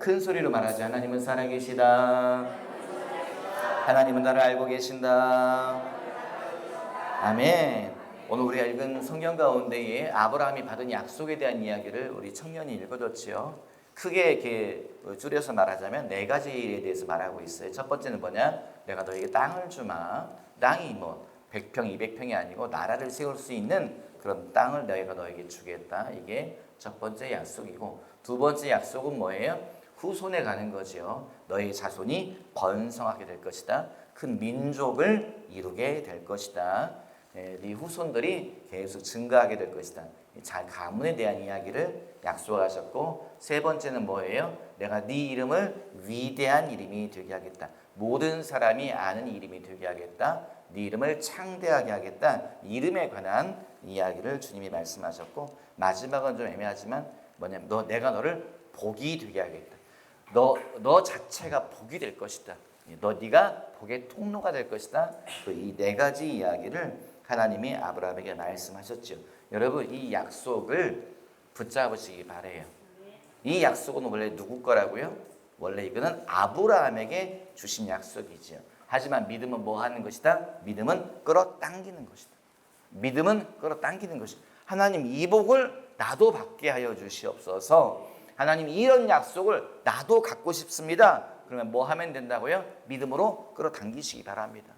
큰 소리로 말하지. 하나님은 살아계시다. 하나님은 나를 알고 계신다. 아멘. 오늘 우리가 읽은 성경 가운데에 아브라함이 받은 약속에 대한 이야기를 우리 청년이 읽어줬지요. 크게 이렇게 줄여서 말하자면 네 가지에 대해서 말하고 있어요. 첫 번째는 뭐냐? 내가 너에게 땅을 주마. 땅이 뭐 100평, 200평이 아니고 나라를 세울 수 있는 그런 땅을 내가 너에게 주겠다. 이게 첫 번째 약속이고, 두 번째 약속은 뭐예요? 후손에 가는 거죠. 너의 자손이 번성하게 될 것이다. 큰 민족을 이루게 될 것이다. 네 후손들이 계속 증가하게 될 것이다. 잘 가문에 대한 이야기를 약속하셨고, 세 번째는 뭐예요? 내가 네 이름을 위대한 이름이 되게 하겠다. 모든 사람이 아는 이름이 되게 하겠다. 네 이름을 창대하게 하겠다. 이름에 관한 이야기를 주님이 말씀하셨고, 마지막은 좀 애매하지만 뭐냐면 내가 너를 복이 되게 하겠다. 너 자체가 복이 될 것이다. 네가 복의 통로가 될 것이다. 이 네 가지 이야기를 하나님이 아브라함에게 말씀하셨죠. 여러분, 이 약속을 붙잡으시기 바래요. 이 약속은 원래 누구 거라고요? 원래 이거는 아브라함에게 주신 약속이지요. 하지만 믿음은 뭐 하는 것이다? 믿음은 끌어당기는 것이다. 믿음은 끌어당기는 것이다. 하나님, 이 복을 나도 받게 하여 주시옵소서. 하나님, 이런 약속을 나도 갖고 싶습니다. 그러면 뭐 하면 된다고요? 믿음으로 끌어당기시기 바랍니다.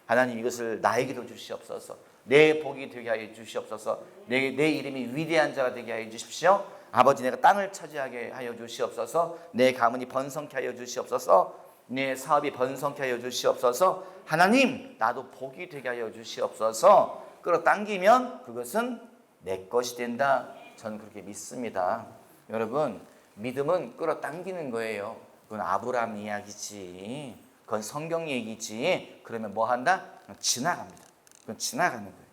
하나님, 이것을 나에게도 주시옵소서. 내 복이 되게 하여 주시옵소서. 내 이름이 위대한 자가 되게 하여 주십시오. 아버지, 내가 땅을 차지하게 하여 주시옵소서. 내 가문이 번성케 하여 주시옵소서. 내 사업이 번성케 하여 주시옵소서. 하나님, 나도 복이 되게 하여 주시옵소서. 끌어당기면 그것은 내 것이 된다. 저는 그렇게 믿습니다. 여러분, 믿음은 끌어당기는 거예요. 그건 아브라함 이야기지. 그건 성경 얘기지. 그러면 뭐 한다? 지나갑니다. 그건 지나가는 거예요.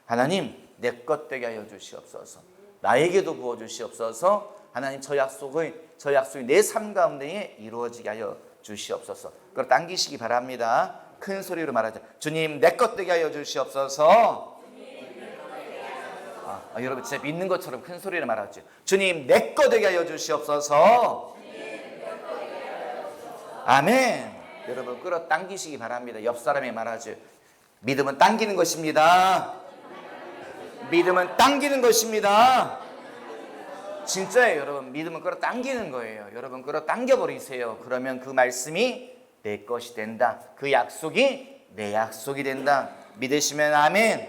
하나님, 내 것 되게 하여 주시옵소서. 나에게도 부어 주시옵소서. 하나님, 저 약속이 내 삶 가운데에 이루어지게 하여 주시옵소서. 그걸 당기시기 바랍니다. 큰 소리로 말하자. 주님, 내 것 되게 하여 주시옵소서. 여러분, 진짜 믿는 것처럼 큰 소리로 말하죠. 주님, 내 것 되게 하여 주시옵소서. 아멘. 여러분, 끌어당기시기 바랍니다. 옆 사람이 말하죠. 믿음은 당기는 것입니다. 믿음은 당기는 것입니다. 진짜예요, 여러분. 믿음은 끌어당기는 거예요. 여러분, 끌어당겨버리세요. 그러면 그 말씀이 내 것이 된다. 그 약속이 내 약속이 된다. 믿으시면 아멘.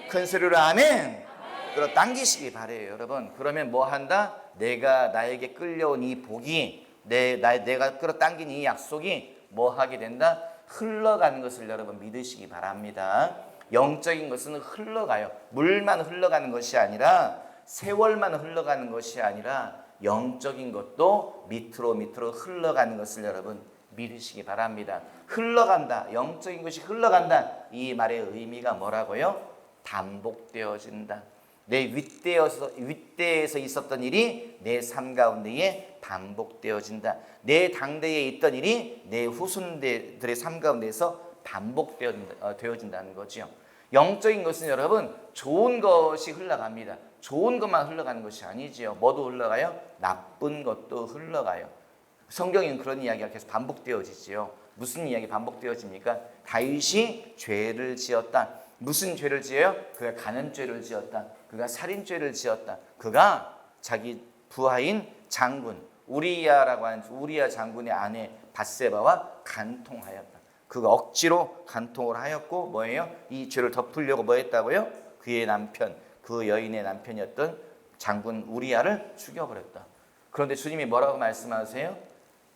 큰 소리로 아멘. 끌어당기시기 바래요, 여러분. 그러면 뭐 한다? 내가 나에게 끌려온 이 복이 내가 끌어당긴 이 약속이 뭐 하게 된다? 흘러가는 것을 여러분 믿으시기 바랍니다. 영적인 것은 흘러가요. 물만 흘러가는 것이 아니라, 세월만 흘러가는 것이 아니라 영적인 것도 밑으로 흘러가는 것을 여러분 믿으시기 바랍니다. 흘러간다. 영적인 것이 흘러간다. 이 말의 의미가 뭐라고요? 반복되어진다. 내 윗대에서 있었던 일이 내 삶 가운데에 반복되어진다. 내 당대에 있던 일이 내 후손들의 삶 가운데에서 반복되어진다는 거죠. 영적인 것은 여러분 좋은 것이 흘러갑니다. 좋은 것만 흘러가는 것이 아니지요. 뭐도 흘러가요? 나쁜 것도 흘러가요. 성경에는 그런 이야기가 계속 반복되어지지요. 무슨 이야기 반복되어집니까? 다윗이 죄를 지었다. 무슨 죄를 지어요? 그가 가는 죄를 지었다. 그가 살인죄를 지었다. 그가 자기 부하인 장군 우리야라고 하는 우리야 장군의 아내 밧세바와 간통하였다. 그가 억지로 간통을 하였고 뭐예요? 이 죄를 덮으려고 뭐 했다고요? 그의 남편, 그 여인의 남편이었던 장군 우리야를 죽여버렸다. 그런데 주님이 뭐라고 말씀하세요?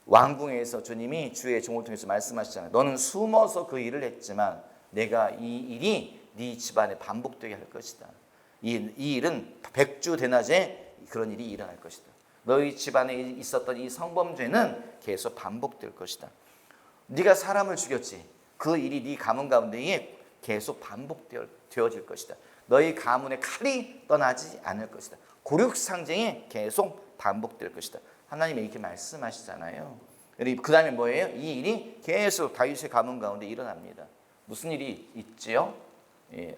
왕궁에서 주님이 주의 종을 통해서 말씀하시잖아요. 너는 숨어서 그 일을 했지만 내가 이 일이 네 집안에 반복되게 할 것이다. 이 일은 백주대낮에 그런 일이 일어날 것이다. 너희 집안에 있었던 이 성범죄는 계속 반복될 것이다. 네가 사람을 죽였지. 그 일이 네 가문 가운데에 계속 반복되어질 것이다. 너희 가문의 칼이 떠나지 않을 것이다. 곤욕상쟁이 계속 반복될 것이다. 하나님이 이렇게 말씀하시잖아요. 그 다음에 뭐예요? 이 일이 계속 다윗의 가문 가운데 일어납니다. 무슨 일이 있지요?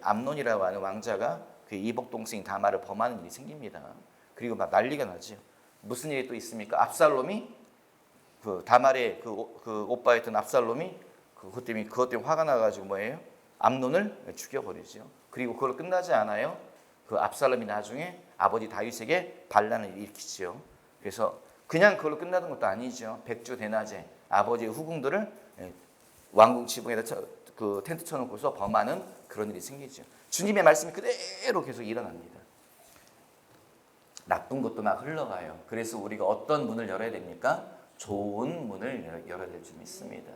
암논이라고 하는 왕자가 그 이복 동생 다말을 범하는 일이 생깁니다. 그리고 막 난리가 나죠. 무슨 일이 또 있습니까? 압살롬이 그 다말의 그 오빠였던 압살롬이 그것 때문에 화가 나가지고 뭐예요? 암논을 죽여버리죠. 그리고 그걸로 끝나지 않아요. 그 압살롬이 나중에 아버지 다윗에게 반란을 일으키지요. 그래서 그냥 그걸로 끝나는 것도 아니죠. 백주 대낮에 아버지의 후궁들을 왕궁 지붕에다 그 텐트 쳐놓고서 범하는 그런 일이 생기죠. 주님의 말씀이 그대로 계속 일어납니다. 나쁜 것도 막 흘러가요. 그래서 우리가 어떤 문을 열어야 됩니까? 좋은 문을 열어야 될 줄 믿습니다.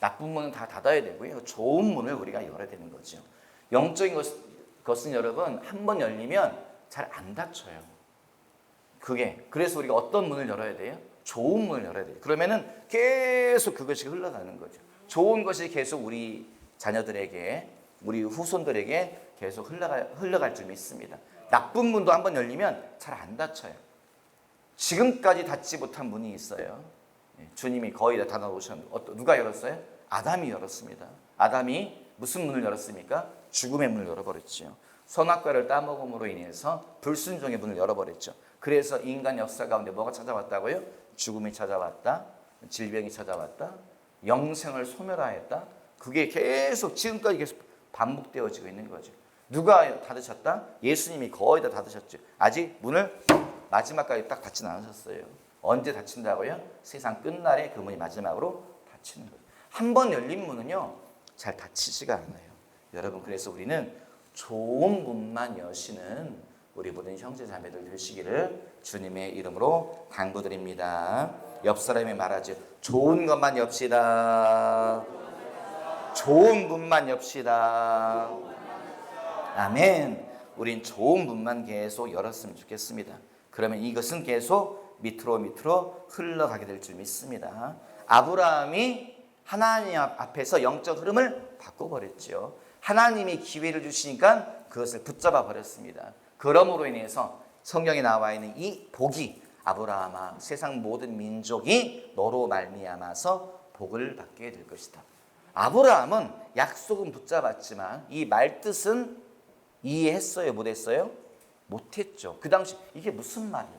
나쁜 문은 다 닫아야 되고요. 좋은 문을 우리가 열어야 되는 거죠. 영적인 것은 여러분 한 번 열리면 잘 안 닫혀요. 그래서 우리가 어떤 문을 열어야 돼요? 좋은 문을 열어야 돼요. 그러면은 계속 그것이 흘러가는 거죠. 좋은 것이 계속 우리 자녀들에게, 우리 후손들에게 계속 흘러갈 줄 믿습니다. 나쁜 문도 한번 열리면 잘 안 닫혀요. 지금까지 닫지 못한 문이 있어요. 주님이 거의 다 닫아놓으셨는데 누가 열었어요? 아담이 열었습니다. 아담이 무슨 문을 열었습니까? 죽음의 문을 열어버렸죠. 선악과를 따먹음으로 인해서 불순종의 문을 열어버렸죠. 그래서 인간 역사 가운데 뭐가 찾아왔다고요? 죽음이 찾아왔다, 질병이 찾아왔다, 영생을 소멸하였다. 그게 계속 지금까지 계속 반복되어지고 있는 거죠. 누가 닫으셨다? 예수님이 거의 다 닫으셨죠. 아직 문을 마지막까지 딱 닫지는 않으셨어요. 언제 닫힌다고요? 세상 끝날에 그 문이 마지막으로 닫히는 거예요. 한 번 열린 문은요 잘 닫히지가 않아요. 여러분, 그래서 우리는 좋은 문만 여시는 우리 모든 형제 자매들 되시기를 주님의 이름으로 당부드립니다. 옆 사람이 말하죠. 좋은 것만 엽시다. 좋은 문만 엽시다. 아멘. 우린 좋은 문만 계속 열었으면 좋겠습니다. 그러면 이것은 계속 밑으로 흘러가게 될 줄 믿습니다. 아브라함이 하나님 앞에서 영적 흐름을 바꿔버렸죠. 하나님이 기회를 주시니까 그것을 붙잡아 버렸습니다. 그러므로 인해서 성경에 나와 있는 이 복이 아브라함아 세상 모든 민족이 너로 말미암아서 복을 받게 될 것이다. 아브라함은 약속은 붙잡았지만 이 말뜻은 이해했어요? 못했어요? 못했죠. 그 당시 이게 무슨 말일까?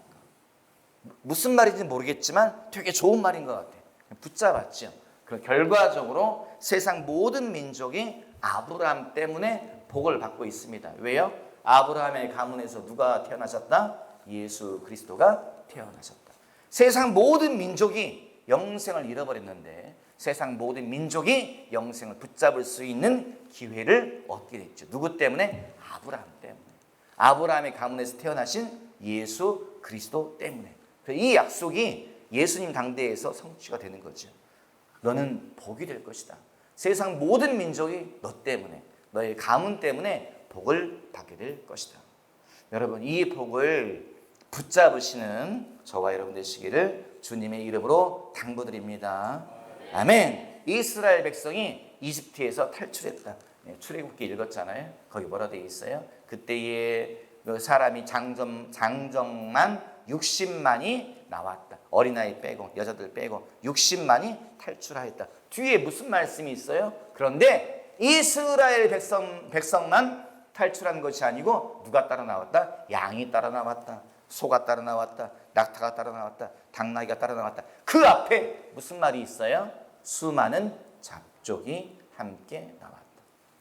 무슨 말인지 모르겠지만 되게 좋은 말인 것 같아요. 붙잡았죠. 그럼 결과적으로 세상 모든 민족이 아브라함 때문에 복을 받고 있습니다. 왜요? 아브라함의 가문에서 누가 태어나셨다? 예수 그리스도가 태어나셨다. 세상 모든 민족이 영생을 잃어버렸는데 세상 모든 민족이 영생을 붙잡을 수 있는 기회를 얻게 됐죠. 누구 때문에? 아브라함 때문에. 아브라함의 가문에서 태어나신 예수 그리스도 때문에. 이 약속이 예수님 당대에서 성취가 되는 거죠. 너는 복이 될 것이다. 세상 모든 민족이 너 때문에, 너의 가문 때문에 복을 받게 될 것이다. 여러분, 이 복을 붙잡으시는 저와 여러분 되시기를 주님의 이름으로 당부드립니다. 아멘. 이스라엘 백성이 이집트에서 탈출했다. 출애굽기 읽었잖아요. 거기 뭐라 되어 있어요? 그때에 사람이 장정만 60만이 나왔다. 어린아이 빼고 여자들 빼고 60만이 탈출하였다. 뒤에 무슨 말씀이 있어요? 그런데 이스라엘 백성만 탈출한 것이 아니고 누가 따라 나왔다? 양이 따라 나왔다. 소가 따라 나왔다. 낙타가 따라 나왔다. 당나귀가 따라 나왔다. 그 앞에 무슨 말이 있어요? 수많은 잡족이 함께 나왔다.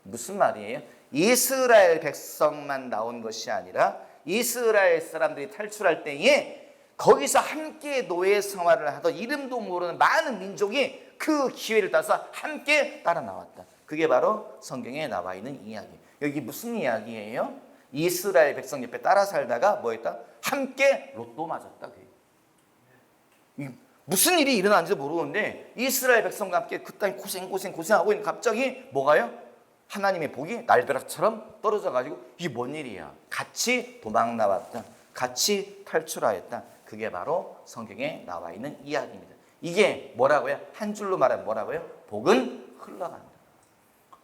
무슨 말이에요? 이스라엘 백성만 나온 것이 아니라 이스라엘 사람들이 탈출할 때에 거기서 함께 노예 생활을 하던 이름도 모르는 많은 민족이 그 기회를 따서 함께 따라 나왔다. 그게 바로 성경에 나와 있는 이야기. 여기 무슨 이야기예요? 이스라엘 백성 옆에 따라 살다가 뭐 했다? 함께 로또 맞았다. 무슨 일이 일어난지도 모르는데 이스라엘 백성과 함께 그 땅에 고생하고 있는 갑자기 뭐가요? 하나님의 복이 날벼락처럼 떨어져가지고 이게 뭔 일이야? 같이 도망 나왔다. 같이 탈출하였다. 그게 바로 성경에 나와 있는 이야기입니다. 이게 뭐라고요? 한 줄로 말하면 뭐라고요? 복은 흘러간다.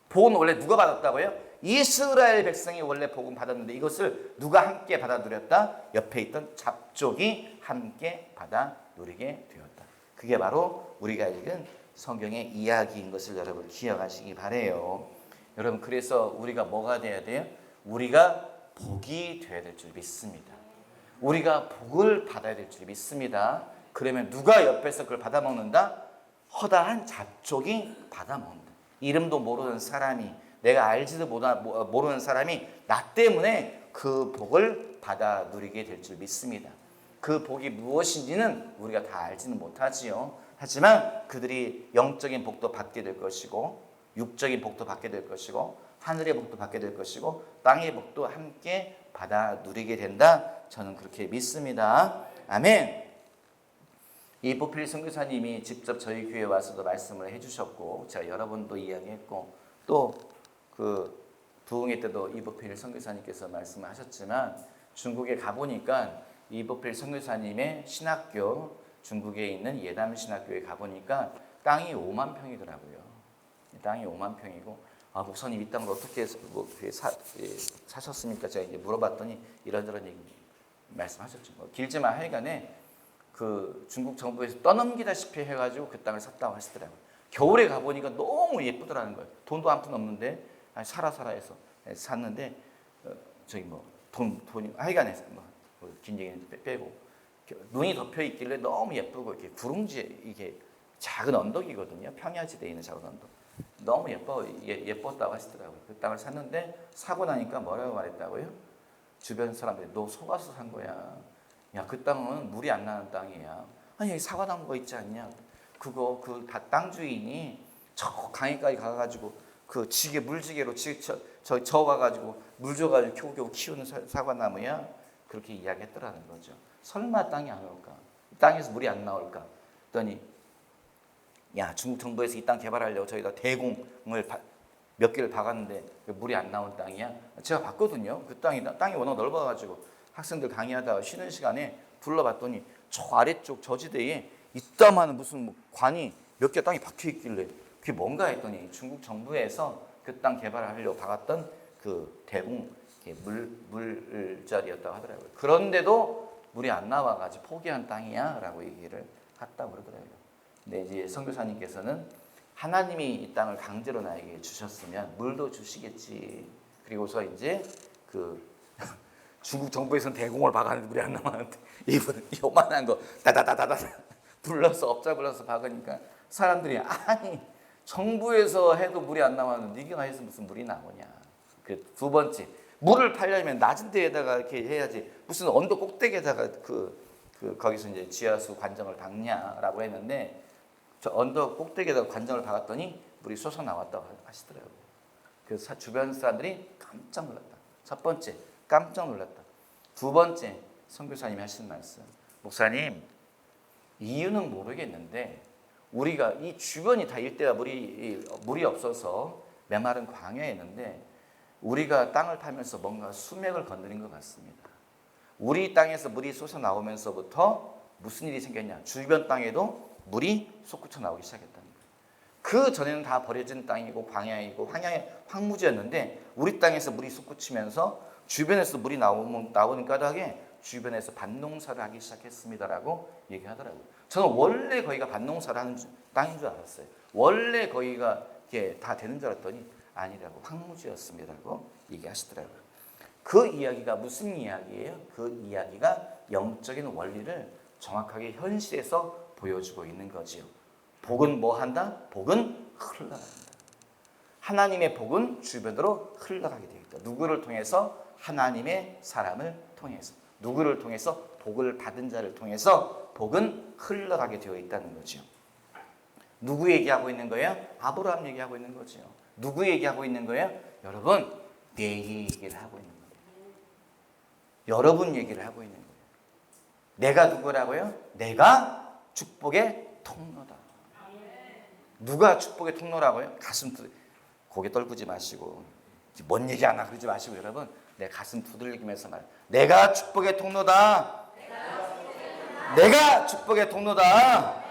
복은 원래 누가 받았다고요? 이스라엘 백성이 원래 복은 받았는데 이것을 누가 함께 받아 누렸다? 옆에 있던 잡족이 함께 받아 누리게 되었다. 그게 바로 우리가 읽은 성경의 이야기인 것을 여러분 기억하시기 바라요. 여러분, 그래서 우리가 뭐가 돼야 돼요? 우리가 복이 되어야 될 줄 믿습니다. 우리가 복을 받아야 될 줄 믿습니다. 그러면 누가 옆에서 그걸 받아먹는다? 허다한 잡족이 받아먹는다. 이름도 모르는 사람이, 내가 알지도 모르는 사람이 나 때문에 그 복을 받아 누리게 될 줄 믿습니다. 그 복이 무엇인지는 우리가 다 알지는 못하지요. 하지만 그들이 영적인 복도 받게 될 것이고, 육적인 복도 받게 될 것이고, 하늘의 복도 받게 될 것이고, 땅의 복도 함께 받아 누리게 된다. 저는 그렇게 믿습니다. 아멘. 이보필 선교사님이 직접 저희 교회에 와서도 말씀을 해주셨고, 제가 여러 번도 이야기했고, 또 그 부흥회 때도 이보필 선교사님께서 말씀을 하셨지만, 중국에 가보니까 이보필 선교사님의 신학교, 중국에 있는 예담 신학교에 가보니까 땅이 5만 평이더라고요. 땅이 5만 평이고, 목사님 이 땅을 어떻게 사셨습니까? 제가 이제 물어봤더니 이런저런 얘기 말씀하셨죠. 길지만 하여간에 그 중국 정부에서 떠넘기다시피 해가지고 그 땅을 샀다고 하시더라고요. 겨울에 가보니까 너무 예쁘더라는 거예요. 돈도 한 푼 없는데 사라 해서 샀는데 저기 돈이 하여간에 긴 얘기는 빼고 눈이 덮여 있길래 너무 예쁘고, 이렇게 구릉지에 이게 작은 언덕이거든요. 평야지대에 있는 작은 언덕. 너무 예뻤다고 하시더라고요. 그 땅을 샀는데 사고 나니까 뭐라고 말했다고요? 주변 사람들이 너 속아서 산 거야. 야, 그 땅은 물이 안 나는 땅이야. 아니, 여기 사과나무 거 있지 않냐? 그거 그 다 땅 주인이 저 강에까지 가가지고 그 지게 물지게로 저 가가지고 물 줘가지고 겨우겨우 키우는 사과나무야. 그렇게 이야기했더라는 거죠. 설마 땅이 안 올까? 땅에서 물이 안 나올까? 그랬더니 야, 중국 정부에서 이 땅 개발하려고 저희가 대공을 몇 개를 박았는데 물이 안 나온 땅이야? 제가 봤거든요. 그 땅이 워낙 넓어가지고 학생들 강의하다가 쉬는 시간에 불러봤더니 저 아래쪽 저지대에 이따만한 무슨 관이 몇 개 땅이 박혀 있길래 그게 뭔가 했더니 중국 정부에서 그 땅 개발하려고 박았던 그 대공 물자리였다고 하더라고요. 그런데도 물이 안 나와가지고 포기한 땅이야라고 얘기를 했다고 그러더라고요. 근데 이제 선교사님께서는 하나님이 이 땅을 강제로 나에게 주셨으면 물도 주시겠지. 그리고서 이제 그 중국 정부에서는 대공을 박았는데 물이 안 나왔는데 이분 요만한 거 다다다다다 불러서 업자 불러서 박으니까 사람들이 아니 정부에서 해도 물이 안 나왔는데 네가 해서 무슨 물이 나오냐. 그 두 번째, 물을 팔려면 낮은 데에다가 이렇게 해야지 무슨 언덕 꼭대기에다가 거기서 이제 지하수 관정을 박냐라고 했는데 저 언덕 꼭대기에다가 관정을 박았더니 물이 솟아 나왔다고 하시더라고요. 그래서 주변 사람들이 깜짝 놀랐다. 첫 번째, 깜짝 놀랐다. 두 번째, 선교사님이 하시는 말씀. 목사님, 이유는 모르겠는데 우리가 이 주변이 다 일대가 물이 없어서 메마른 광야였는데 우리가 땅을 파면서 뭔가 수맥을 건드린 것 같습니다. 우리 땅에서 물이 솟아 나오면서부터 무슨 일이 생겼냐? 주변 땅에도 물이 솟구쳐 나오기 시작했다는 거예요. 그 전에는 다 버려진 땅이고 광야이고 황무지였는데 우리 땅에서 물이 솟구치면서 주변에서 물이 나오는 까닭에 주변에서 밭농사를 하기 시작했습니다라고 얘기하더라고요. 저는 원래 거기가 밭농사를 하는 땅인 줄 알았어요. 원래 거기가 이게 다 되는 줄 알았더니 아니라고 황무지였습니다라고 얘기하시더라고요. 그 이야기가 무슨 이야기예요? 그 이야기가 영적인 원리를 정확하게 현실에서 보여주고 있는 거지요. 복은 뭐 한다? 복은 흘러간다. 하나님의 복은 주변으로 흘러가게 되어 있다. 누구를 통해서? 하나님의 사람을 통해서. 누구를 통해서? 복을 받은 자를 통해서 복은 흘러가게 되어 있다는 거죠. 누구 얘기하고 있는 거예요? 아브라함 얘기하고 있는 거죠. 누구 얘기하고 있는 거예요? 여러분, 내 얘기를 하고 있는 거예요. 여러분 얘기를 하고 있는 거예요. 내가 누구라고요? 내가 축복의 통로다. 누가 축복의 통로라고요? 고개 떨구지 마시고 뭔 얘기 하나 그러지 마시고 여러분 내 가슴 두들기면서 말. 내가 축복의 통로다. 내가 축복의 통로다.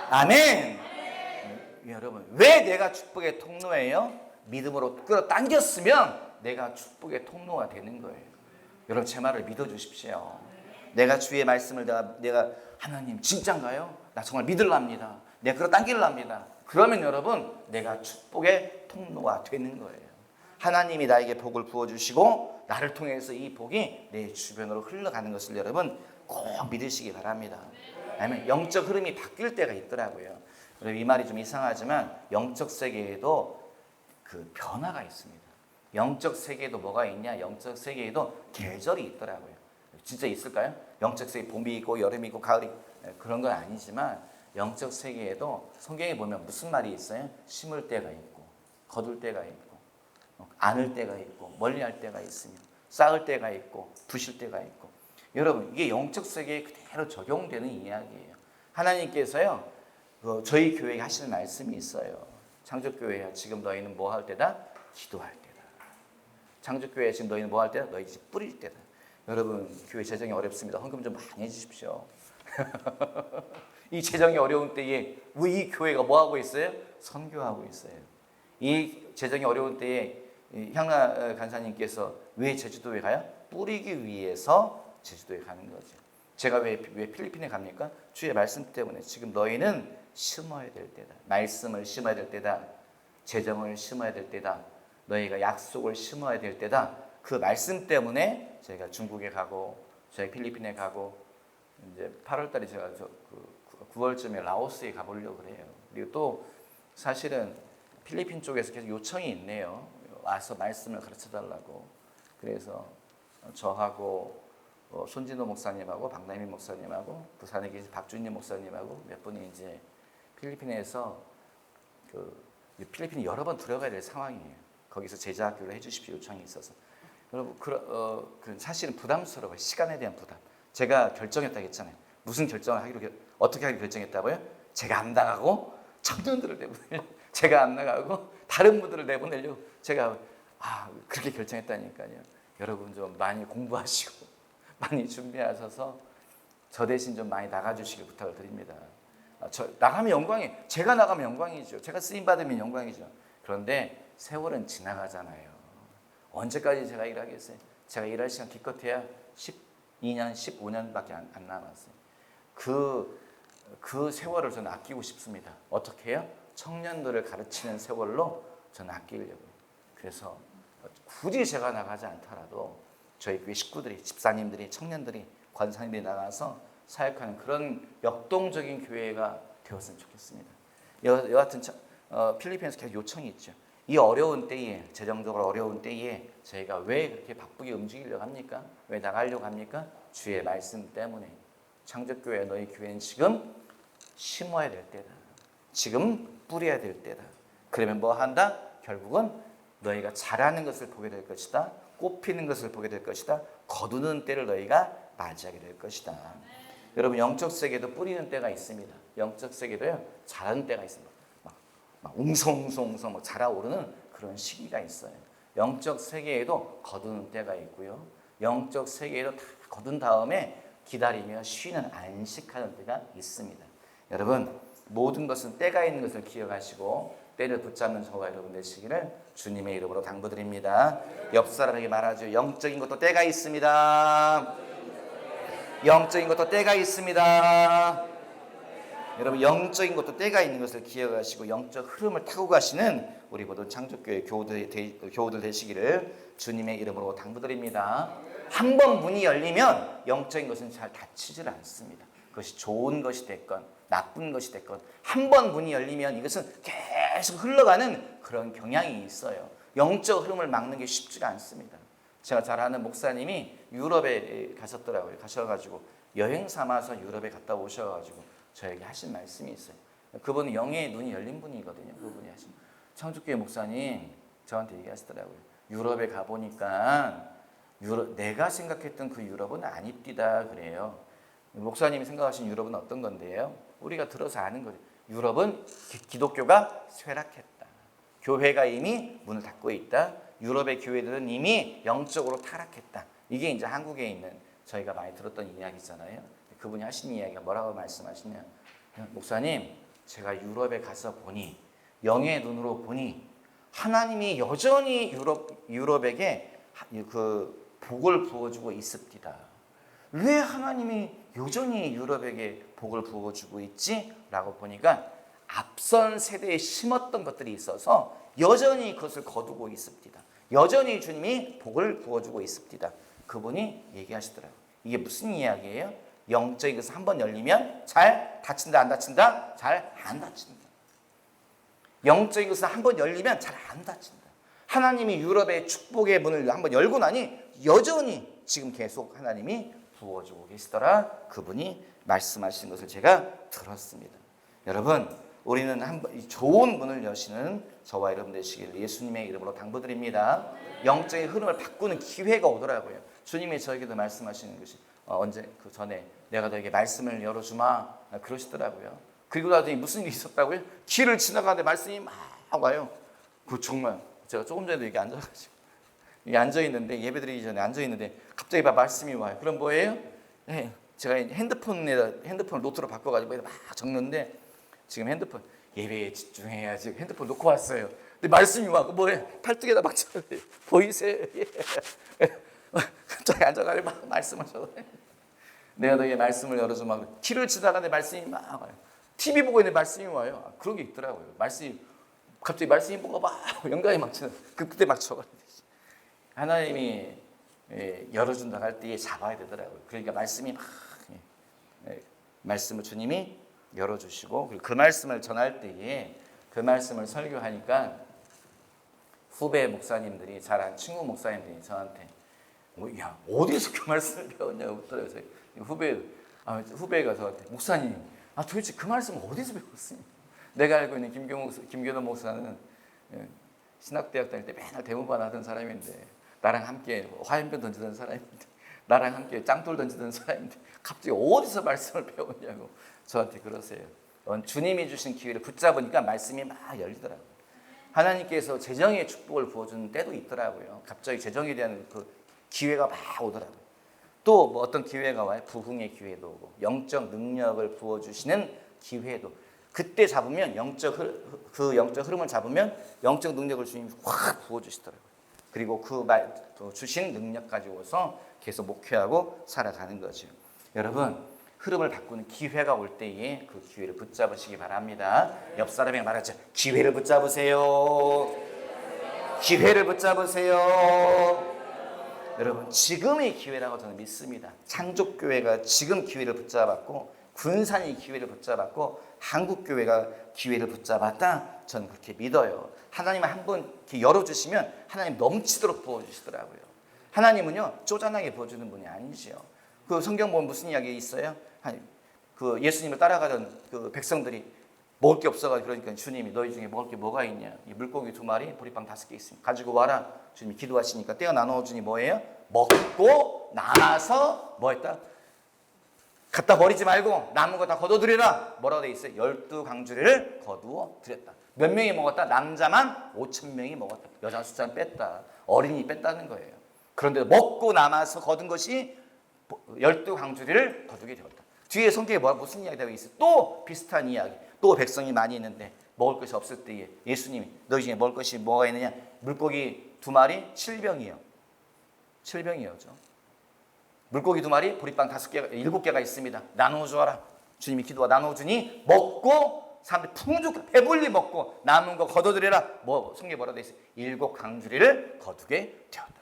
아멘. 여러분 왜 내가 축복의 통로예요? 믿음으로 끌어당겼으면 내가 축복의 통로가 되는 거예요. 여러분 제 말을 믿어주십시오. 내가 주의 말씀을 내가 하나님 진짠가요? 나 정말 믿으랍니다. 내가 끌어당길랍니다. 그러면 여러분 내가 축복의 통로가 되는 거예요. 하나님이 나에게 복을 부어주시고 나를 통해서 이 복이 내 주변으로 흘러가는 것을 여러분 꼭 믿으시기 바랍니다. 아니면 영적 흐름이 바뀔 때가 있더라고요. 그리고 이 말이 좀 이상하지만 영적 세계에도 그 변화가 있습니다. 영적 세계에도 뭐가 있냐? 영적 세계에도 계절이 있더라고요. 진짜 있을까요? 영적 세계 봄이 있고 여름이 있고 가을이 그런 건 아니지만 영적 세계에도 성경에 보면 무슨 말이 있어요? 심을 때가 있고 거둘 때가 있고 안을 때가 있고 멀리할 때가 있으며 쌓을 때가 있고 부실 때가 있고. 여러분 이게 영적 세계에 그대로 적용되는 이야기예요. 하나님께서요 저희 교회에 하시는 말씀이 있어요. 창조교회야 지금 너희는 뭐 할 때다? 기도할 때다. 창조교회 지금 너희는 뭐 할 때다? 너희 집 뿌릴 때다. 여러분 교회 재정이 어렵습니다. 헌금 좀 많이 해주십시오. 이 재정이 어려운 때에 왜 이 교회가 뭐 하고 있어요? 선교하고 있어요. 이 재정이 어려운 때에 향라 간사님께서 왜 제주도에 가요? 뿌리기 위해서 제주도에 가는 거죠. 제가 왜 필리핀에 갑니까? 주의 말씀 때문에. 지금 너희는 심어야 될 때다. 말씀을 심어야 될 때다. 재정을 심어야 될 때다. 너희가 약속을 심어야 될 때다. 그 말씀 때문에 제가 중국에 가고 저희 필리핀에 가고 이제 8월 달에 제가 9월쯤에 라오스에 가보려고 그래요. 그리고 또 사실은 필리핀 쪽에서 계속 요청이 있네요. 와서 말씀을 가르쳐달라고. 그래서 저하고 손진호 목사님하고 박남희 목사님하고 부산에 계신 박준님 목사님하고 몇 분이 이제 필리핀에서 필리핀에 여러 번 들어가야 될 상황이에요. 거기서 제자학교를 해주십시오 요청이 있어서. 여러분 사실은 부담스러워요. 시간에 대한 부담. 제가 결정했다고 했잖아요. 무슨 결정을 하기로 어떻게 하기로 결정했다고요? 제가 안 나가고 청년들을 내보내려고. 제가 안 나가고 다른 분들을 내보내려고 제가 그렇게 결정했다니까요. 여러분 좀 많이 공부하시고 많이 준비하셔서 저 대신 좀 많이 나가주시길 부탁을 드립니다. 나가면 영광이에요. 제가 나가면 영광이죠. 제가 쓰임받으면 영광이죠. 그런데 세월은 지나가잖아요. 언제까지 제가 일하겠어요? 제가 일할 시간 기껏해야 12년, 15년밖에 안 남았어요. 그 세월을 저는 아끼고 싶습니다. 어떻게 해요? 청년들을 가르치는 세월로 저는 아끼려고요. 그래서 굳이 제가 나가지 않더라도 저희 교회 식구들이, 집사님들이, 청년들이, 권사님들이 나가서 사역하는 그런 역동적인 교회가 되었으면 좋겠습니다. 여하튼 필리핀에서 계속 요청이 있죠. 이 어려운 때에, 재정적으로 어려운 때에 저희가 왜 그렇게 바쁘게 움직이려고 합니까? 왜 나가려고 합니까? 주의 말씀 때문에. 창조교회 너희 교회는 지금 심어야 될 때다. 지금 뿌려야 될 때다. 그러면 뭐 한다? 결국은 너희가 자라는 것을 보게 될 것이다. 꽃피는 것을 보게 될 것이다. 거두는 때를 너희가 맞이하게 될 것이다. 여러분 영적 세계도 뿌리는 때가 있습니다. 영적 세계도요 자라는 때가 있습니다. 막 웅성웅성 막 자라오르는 그런 시기가 있어요. 영적 세계에도 거두는 때가 있고요. 영적 세계에도 다 거둔 다음에 기다리며 쉬는 안식하는 때가 있습니다. 여러분 모든 것은 때가 있는 것을 기억하시고 때를 붙잡는 저와 여러분 되시기를 주님의 이름으로 당부드립니다. 옆 사람에게 말하죠. 영적인 것도 때가 있습니다. 영적인 것도 때가 있습니다. 여러분 영적인 것도 때가 있는 것을 기억하시고 영적 흐름을 타고 가시는 우리 모든 창조교회 교우들 되시기를 주님의 이름으로 당부드립니다. 한 번 문이 열리면 영적인 것은 잘 닫히질 않습니다. 그것이 좋은 것이 됐건 나쁜 것이 됐건 한 번 문이 열리면 이것은 계속 흘러가는 그런 경향이 있어요. 영적 흐름을 막는 게 쉽지가 않습니다. 제가 잘 아는 목사님이 유럽에 가셨더라고요. 가셔가지고 여행 삼아서 유럽에 갔다 오셔가지고 저에게 하신 말씀이 있어요. 그분은 영의 눈이 열린 분이거든요. 그분이 하신 창조교회 목사님 저한테 얘기하시더라고요. 유럽에 가보니까 내가 생각했던 그 유럽은 아닙디다 그래요. 목사님이 생각하신 유럽은 어떤 건데요? 우리가 들어서 아는 거죠. 유럽은 기독교가 쇠락했다. 교회가 이미 문을 닫고 있다. 유럽의 교회들은 이미 영적으로 타락했다. 이게 이제 한국에 있는 저희가 많이 들었던 이야기잖아요. 그분이 하신 이야기가 뭐라고 말씀하시냐? 목사님, 제가 유럽에 가서 보니 영의 눈으로 보니 하나님이 여전히 유럽에게 그 복을 부어주고 있습니다. 왜 하나님이 여전히 유럽에게 복을 부어주고 있지? 라고 보니까 앞선 세대에 심었던 것들이 있어서 여전히 그것을 거두고 있습니다. 여전히 주님이 복을 부어주고 있습니다. 그분이 얘기하시더라고요. 이게 무슨 이야기예요? 영적인 것은 한번 열리면 잘 닫힌다 안 닫힌다? 잘 안 닫힌다. 영적인 것은 한번 열리면 잘 안 닫힌다. 하나님이 유럽의 축복의 문을 한번 열고 나니 여전히 지금 계속 하나님이 부어주고 계시더라. 그분이 말씀하신 것을 제가 들었습니다. 여러분, 우리는 한번 좋은 문을 여시는 저와 여러분 되시길 예수님의 이름으로 당부드립니다. 영적인 흐름을 바꾸는 기회가 오더라고요. 주님이 저에게도 말씀하시는 것이 언제 그 전에 내가 너에게 말씀을 열어주마 그러시더라고요. 그리고 나더니 무슨 일이 있었다고요? 길을 지나가는데 말씀이 막 와요. 그 정말 제가 조금 전에도 여기 앉아가지고 여기 앉아 있는데 예배드리기 전에 앉아 있는데 갑자기 막 말씀이 와요. 그럼 뭐예요? 네, 제가 핸드폰을 노트로 바꿔가지고 막 적는데 지금 핸드폰 예배에 집중해야지 핸드폰 놓고 왔어요. 근데 말씀이 와고 뭐예요? 팔뚝에다 막 쳐요. 보이세요? 갑자기 앉아가지고 막 말씀하셔요. 내가 너의 말씀을 열어주마. 길을 지나가는데 말씀이 막 와요. TV 보고 있는데 말씀이 와요. 그런 게 있더라고요. 말씀이 갑자기 말씀이 뭐가 막 영감이 막 치는 그때 막 쳐가지고 하나님이 열어준다 할 때 잡아야 되더라고요. 그러니까 말씀이 막 말씀을 주님이 열어주시고 그리고 그 말씀을 전할 때에 그 말씀을 설교하니까 후배 목사님들이 잘 아는 친구 목사님들이 저한테 야 어디서 그 말씀을 배웠냐고 묻더라고요. 후배가 저한테 목사님 도대체 그 말씀을 어디서 배웠습니까? 내가 알고 있는 김교도 목사는 신학대학 다닐 때 맨날 대모반 하던 사람인데 나랑 함께 화염병 던지던 사람인데 나랑 함께 짱돌 던지던 사람인데 갑자기 어디서 말씀을 배웠냐고 저한테 그러세요. 주님이 주신 기회를 붙잡으니까 말씀이 막 열리더라고요. 하나님께서 재정의 축복을 부어주는 때도 있더라고요. 갑자기 재정에 대한 그 기회가 막 오더라고요. 또 뭐 어떤 기회가 와요? 부흥의 기회도 오고 영적 능력을 부어주시는 기회도 그때 잡으면 영적 흐름을 잡으면 영적 능력을 주님이 확 부어주시더라고요. 그리고 그 주신 능력 가지고서 계속 목회하고 살아가는 거죠. 여러분 흐름을 바꾸는 기회가 올 때에 그 기회를 붙잡으시기 바랍니다. 옆 사람에게 말하죠. 기회를 붙잡으세요. 기회를 붙잡으세요. 여러분 지금의 기회라고 저는 믿습니다. 창족교회가 지금 기회를 붙잡았고 군산이 기회를 붙잡았고 한국교회가 기회를 붙잡았다. 저는 그렇게 믿어요. 하나님은 한번 열어주시면 하나님 넘치도록 부어주시더라고요. 하나님은요 쪼잔하게 부어주는 분이 아니시요. 그 성경 보면 무슨 이야기 있어요? 그 예수님을 따라가던 그 백성들이 먹을 게 없어가지고 그러니까 주님이 너희 중에 먹을 게 뭐가 있냐? 이 물고기 2마리, 보리빵 5개 있습니다. 가지고 와라. 주님이 기도하시니까 떼어 나눠주니 뭐예요? 먹고 남아서 뭐 했다? 갖다 버리지 말고 남은 거 다 거둬들이라. 뭐라고 돼 있어요? 12강주리를 거두어 드렸다. 몇 명이 먹었다? 남자만 5,000명이 먹었다. 여자 숫자는 뺐다. 어린이 뺐다는 거예요. 그런데 먹고 남아서 거둔 것이 12강주리를 거두게 되었다. 뒤에 성경에 무슨 이야기가 있어요? 또 비슷한 이야기. 또 백성이 많이 있는데 먹을 것이 없을 때에 예수님이 너희 중에 먹을 것이 뭐가 있느냐? 물고기 2마리 7병이요. 7병이었죠. 물고기 2마리 보리빵 7개가 있습니다. 나누어 주어라. 주님이 기도와 나누어 주니 먹고 사람들이 풍족하게 배불리 먹고 남은 거 거둬들여라. 성경에 뭐라고 돼 있어요? 7강주리를 거두게 되었다.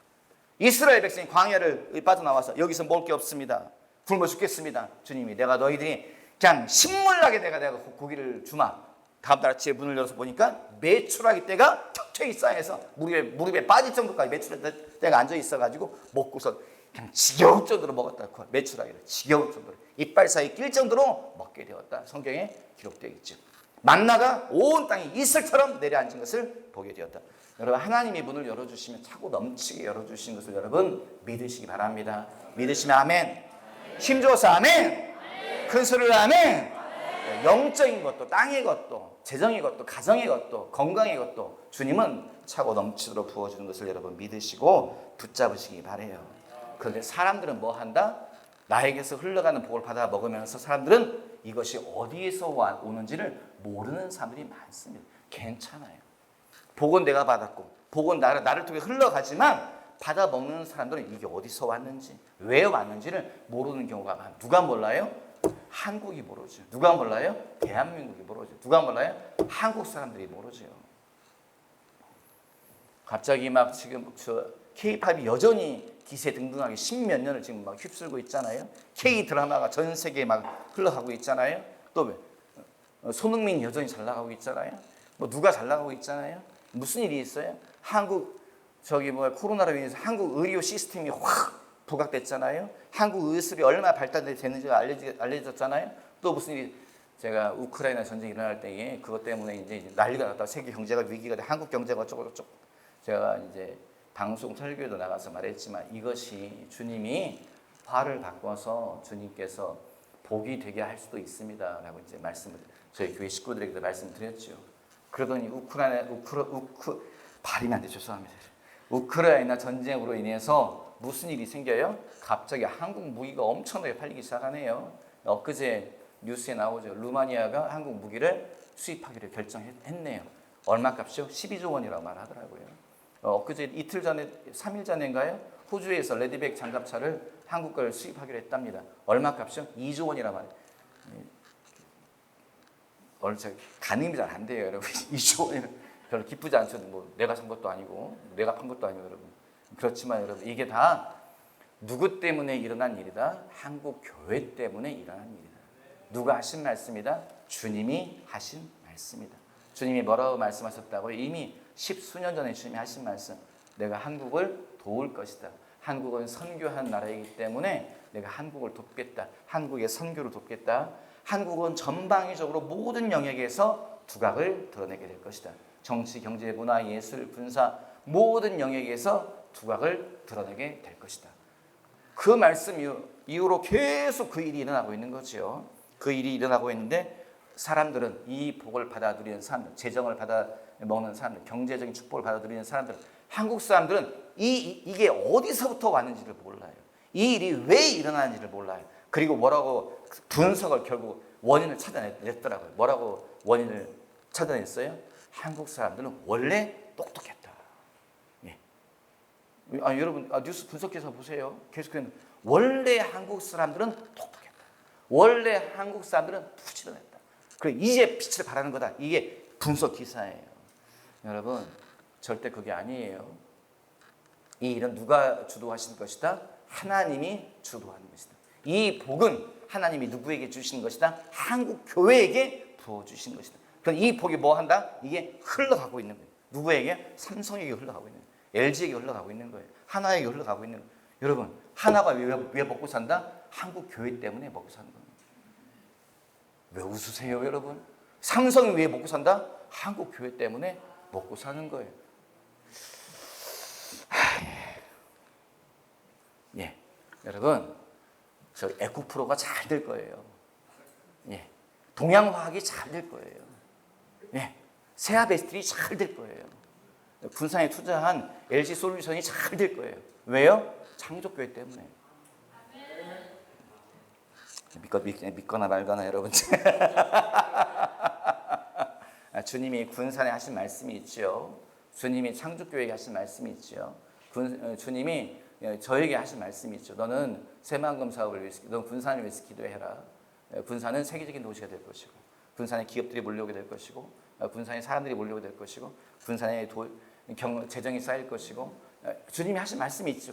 이스라엘 백성이 광야를 빠져나와서 여기서 먹을 게 없습니다. 굶어 죽겠습니다. 주님이 내가 너희들이 그냥 신물나게 내가 고기를 주마. 다음날 아침에 문을 열어서 보니까 메추라기 떼가 턱턱이 쌓여서 무릎에 빠질 정도까지 메추라기 떼가 앉아 있어가지고 먹고서 그냥 지겨울 정도로 먹었다. 메추라기를 지겨울 정도로 이빨 사이 낄 정도로 먹게 되었다. 성경에 기록되어 있죠. 만나가 온 땅에 이슬처럼 내려앉은 것을 보게 되었다. 여러분 하나님이 문을 열어주시면 차고 넘치게 열어주신 것을 여러분 믿으시기 바랍니다. 믿으시면 아멘. 힘줘서 아멘. 큰 소리로 아멘. 영적인 것도 땅의 것도 재정의 것도 가정의 것도 건강의 것도 주님은 차고 넘치도록 부어주는 것을 여러분 믿으시고 붙잡으시기 바래요. 그런데 사람들은 뭐 한다? 나에게서 흘러가는 복을 받아 먹으면서 사람들은 이것이 어디에서 오는지를 모르는 사람들이 많습니다. 괜찮아요. 복은 내가 받았고 복은 나를 통해 흘러가지만 받아 먹는 사람들은 이게 어디서 왔는지 왜 왔는지를 모르는 경우가 많아요. 누가 몰라요? 한국이 모르죠. 누가 몰라요? 대한민국이 모르죠. 누가 몰라요? 한국 사람들이 모르죠. 갑자기 막 지금 K-팝이 여전히 기세등등하게 십몇 년을 지금 막 휩쓸고 있잖아요. K 드라마가 전 세계에 막 흘러가고 있잖아요. 또 손흥민 여전히 잘 나가고 있잖아요. 뭐 누가 잘 나가고 있잖아요. 무슨 일이 있어요? 한국 코로나로 인해서 한국 의료 시스템이 확 부각됐잖아요. 한국 의술이 얼마나 발달됐는지가 알려졌잖아요. 또 무슨 일이 제가 우크라이나 전쟁이 일어날 때에 그것 때문에 이제 난리가 났다. 세계 경제가 위기가 돼. 한국 경제가 어쩌고 제가 이제 방송 설교에도 나가서 말했지만 이것이 주님이 화를 바꿔서 주님께서 복이 되게 할 수도 있습니다라고 이제 말씀을 저희 교회 식구들에게도 말씀드렸죠. 그러더니 발음이 안 돼 죄송합니다. 우크라이나 전쟁으로 인해서 무슨 일이 생겨요? 갑자기 한국 무기가 엄청나게 팔리기 시작하네요. 엊그제 뉴스에 나오죠. 루마니아가 한국 무기를 수입하기로 결정했네요. 얼마 값이요? 12조 원이라고 말하더라고요. 엊그제 이틀 전에 3일 전인가요? 호주에서 레드백 장갑차를 한국 걸 수입하기로 했답니다. 얼마 값이요? 2조 원이라 말해요. 가늠이 잘 안 돼요, 여러분. 2조 원이면 별로 기쁘지 않죠. 뭐 내가 산 것도 아니고 내가 판 것도 아니고 여러분. 그렇지만 여러분 이게 다 누구 때문에 일어난 일이다? 한국 교회 때문에 일어난 일이다. 누가 하신 말씀이다? 주님이 하신 말씀이다. 주님이 뭐라고 말씀하셨다고요? 이미 십수년 전에 주님이 하신 말씀. 내가 한국을 도울 것이다. 한국은 선교한 나라이기 때문에 내가 한국을 돕겠다. 한국의 선교를 돕겠다. 한국은 전방위적으로 모든 영역에서 두각을 드러내게 될 것이다. 정치, 경제, 문화, 예술, 군사 모든 영역에서 두각을 드러내게 될 것이다. 그 말씀 이후로 계속 그 일이 일어나고 있는 거죠. 그 일이 일어나고 있는데 사람들은 이 복을 받아들이는 사람들, 재정을 받아 먹는 사람들, 경제적인 축복을 받아들이는 사람들, 한국 사람들은 이게 어디서부터 왔는지를 몰라요. 이 일이 왜 일어나는지를 몰라요. 그리고 뭐라고 분석을 결국 원인을 찾아냈더라고요. 뭐라고 원인을 찾아냈어요? 한국 사람들은 원래 똑똑했다. 예. 여러분 뉴스 분석해서 보세요. 계속해서 원래 한국 사람들은 똑똑했다. 원래 한국 사람들은 부지런했다. 그래 이제 빛을 발하는 거다. 이게 분석 기사예요. 여러분 절대 그게 아니에요. 이 일은 누가 주도하신 것이다? 하나님이 주도하는 것이다. 이 복은 하나님이 누구에게 주신 것이다? 한국 교회에게 부어주신 것이다. 그럼 이 복이 뭐 한다? 이게 흘러가고 있는 거예요. 누구에게? 삼성에게 흘러가고 있는 거예요. LG에게 흘러가고 있는 거예요. 하나에게 흘러가고 있는 거예요. 여러분 하나가 왜 먹고 산다? 한국 교회 때문에 먹고 사는 겁니다. 왜 웃으세요 여러분? 삼성이 왜 먹고 산다? 한국 교회 때문에 먹고 사는 거예요. 예, 여러분 저 에코프로가 잘 될 거예요. 예, 동양화학이 잘 될 거예요. 예, 세아베스틸이 잘 될 거예요. 군산에 투자한 LG솔루션이 잘 될 거예요. 왜요? 창조교회 때문에. 믿거나 말거나 여러분. 주님이 군산에 하신 말씀이 있죠. 주님이 창조교회에게 하신 말씀이 있죠. 주님이 저에게 하신 말씀이 있죠. 너는 새만금 사업을 위해서, 너는 군산을 위해서 기도해라. 군산은 세계적인 도시가 될 것이고, 군산에 기업들이 몰려오게 될 것이고, 군산에 사람들이 몰려오게 될 것이고, 군산에 재정이 쌓일 것이고, 주님이 하신 말씀이 있죠.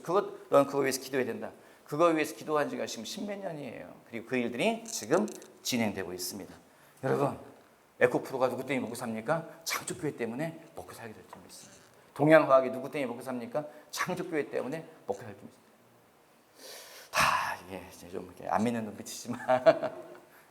너는 그거 위해서 기도해야 된다. 그거 위해서 기도한 지가 지금 십몇 년이에요. 그리고 그 일들이 지금 진행되고 있습니다. 여러분, 에코프로가 누구 때문에 먹고 삽니까? 창조교회 때문에 먹고 살게 될 줄 믿습니다. 동양화학이 누구 때문에 먹고 삽니까? 창조교회 때문에 먹고 살게 될 줄 믿습니다. 다 이게 이제 좀 이렇게 안 믿는 눈빛이지만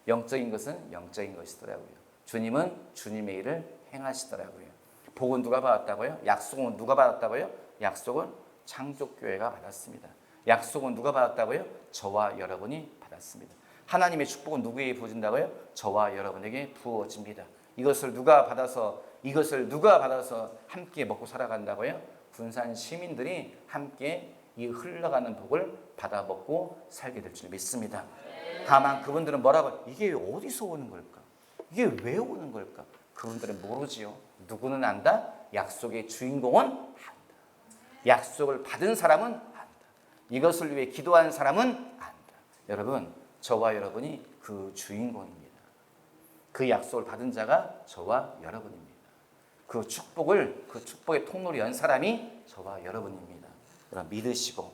영적인 것은 영적인 것이더라고요. 주님은 주님의 일을 행하시더라고요. 복은 누가 받았다고요? 약속은 누가 받았다고요? 약속은 창조교회가 받았습니다. 약속은 누가 받았다고요? 저와 여러분이 받았습니다. 하나님의 축복은 누구에게 부어진다고요? 저와 여러분에게 부어집니다. 이것을 누가 받아서 함께 먹고 살아간다고요? 군산 시민들이 함께 이 흘러가는 복을 받아 먹고 살게 될 줄 믿습니다. 다만 그분들은 뭐라고? 이게 어디서 오는 걸까? 이게 왜 오는 걸까? 그분들은 모르지요. 누구는 안다? 약속의 주인공은 안다. 약속을 받은 사람은 안다. 이것을 위해 기도한 사람은 안다. 여러분, 저와 여러분이 그 주인공입니다. 그 약속을 받은 자가 저와 여러분입니다. 그 축복의 통로를 연 사람이 저와 여러분입니다. 여러분 믿으시고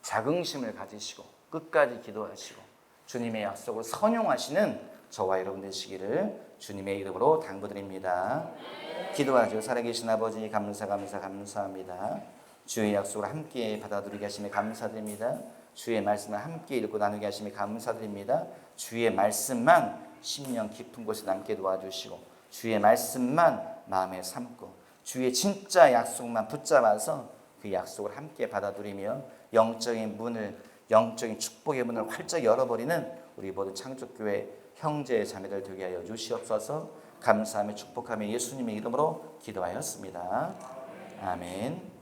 자긍심을 가지시고 끝까지 기도하시고 주님의 약속을 선용하시는 저와 여러분 되시기를 주님의 이름으로 당부드립니다. 기도하죠. 살아계신 아버지 감사합니다. 주의 약속을 함께 받아들이게 하심에 감사드립니다. 주의 말씀을 함께 읽고 나누게 하심에 감사드립니다. 주의 말씀만 심령 깊은 곳에 남게 도와주시고 주의 말씀만 마음에 삼고 주의 진짜 약속만 붙잡아서 그 약속을 함께 받아들이며 영적인 축복의 문을 활짝 열어버리는 우리 모든 창조교회 형제 자매들 되게 하여 주시옵소서. 감사하며 축복하며 예수님의 이름으로 기도하였습니다. 아멘.